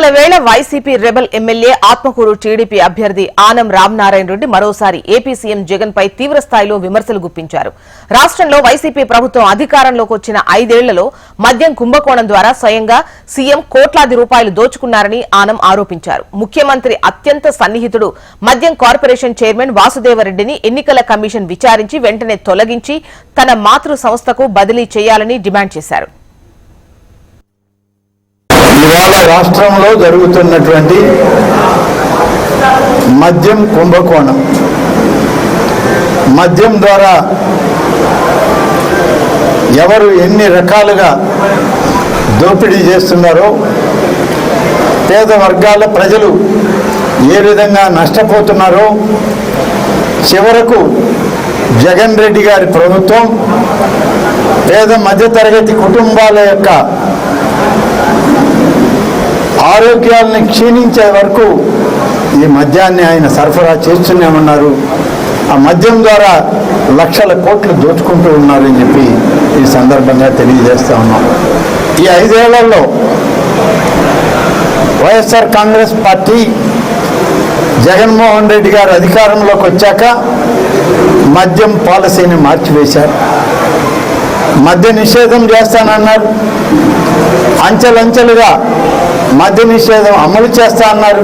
ఎన్నికల వేళ YCP rebel MLA Atmakur TDP అభ్యర్థి ఆనం రామనారాయణ రెడ్డి మరోసారి ఏపీ సీఎం జగన్ పై తీవ్ర స్థాయిలో విమర్శలు గుప్పించారు. రాష్ట్రంలో వైసీపీ ప్రభుత్వం అధికారంలోకి వచ్చిన 5 ఏళ్లలో మద్యం కుంభకోణం ద్వారా స్వయంగా సీఎం కోట్లాది రూపాయలు దోచుకున్నారని ఆనం ఆరోపించారు. ముఖ్యమంత్రి అత్యంత సన్నిహితుడు మద్యం కార్పొరేషన్ చైర్మన్ వాసుదేవరెడ్డిని ఎన్నికల కమిషన్ విచారించి వెంటనే తొలగించి తన మాతృ సంస్థకు బదిలీ చేయాలని డిమాండ్ చేశారు. ఇవాళ రాష్ట్రంలో జరుగుతున్నటువంటి మద్యం కుంభకోణం, మద్యం ద్వారా ఎవరు ఎన్ని రకాలుగా దోపిడీ చేస్తున్నారో, పేద వర్గాల ప్రజలు ఏ విధంగా నష్టపోతున్నారో, చివరకు జగన్ రెడ్డి గారి ప్రభుత్వం పేద మధ్యతరగతి కుటుంబాల యొక్క ఆరోగ్యాలను క్షీణించే వరకు ఈ మద్యాన్ని ఆయన సరఫరా చేస్తూనే ఉన్నారు. ఆ మద్యం ద్వారా లక్షల కోట్లు దోచుకుంటూ ఉన్నారని చెప్పి ఈ సందర్భంగా తెలియజేస్తా ఉన్నాం. ఈ 5 ఏళ్లలో వైఎస్ఆర్ కాంగ్రెస్ పార్టీ జగన్మోహన్ రెడ్డి గారు అధికారంలోకి వచ్చాక మద్యం పాలసీని మార్చివేశారు. మద్య నిషేధం చేస్తానన్నారు, అంచెలంచెలుగా మద్య నిషేధం అమలు చేస్తా అన్నారు.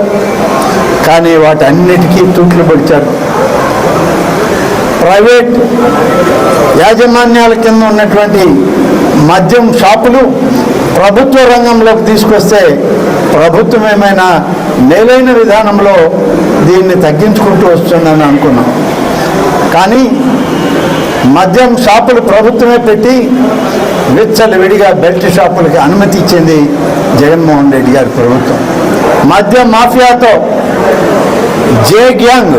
కానీ వాటన్నిటికీ తూట్లు పొడిచారు. ప్రైవేట్ యాజమాన్యాల కింద ఉన్నటువంటి మద్యం షాపులు ప్రభుత్వ రంగంలోకి తీసుకొస్తే ప్రభుత్వం ఏమైనా మేలైన విధానంలో దీన్ని తగ్గించుకుంటూ వస్తుందని అనుకున్నాం. కానీ మద్యం షాపులు ప్రభుత్వమే పెట్టి విచ్చలవిడిగా బెల్ట్ షాపులకి అనుమతి ఇచ్చింది జగన్మోహన్ రెడ్డి గారి ప్రభుత్వం. మద్యం మాఫియాతో జే గ్యాంగ్,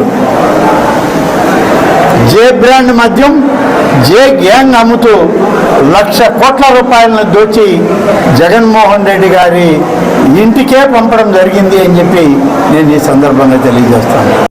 జే బ్రాండ్ మద్యం జే గ్యాంగ్ అమ్ముతూ 1,00,000 కోట్ల రూపాయలను దోచి జగన్మోహన్ రెడ్డి గారి ఇంటికే పంపడం జరిగింది అని చెప్పి నేను ఈ సందర్భంగా తెలియజేస్తాను.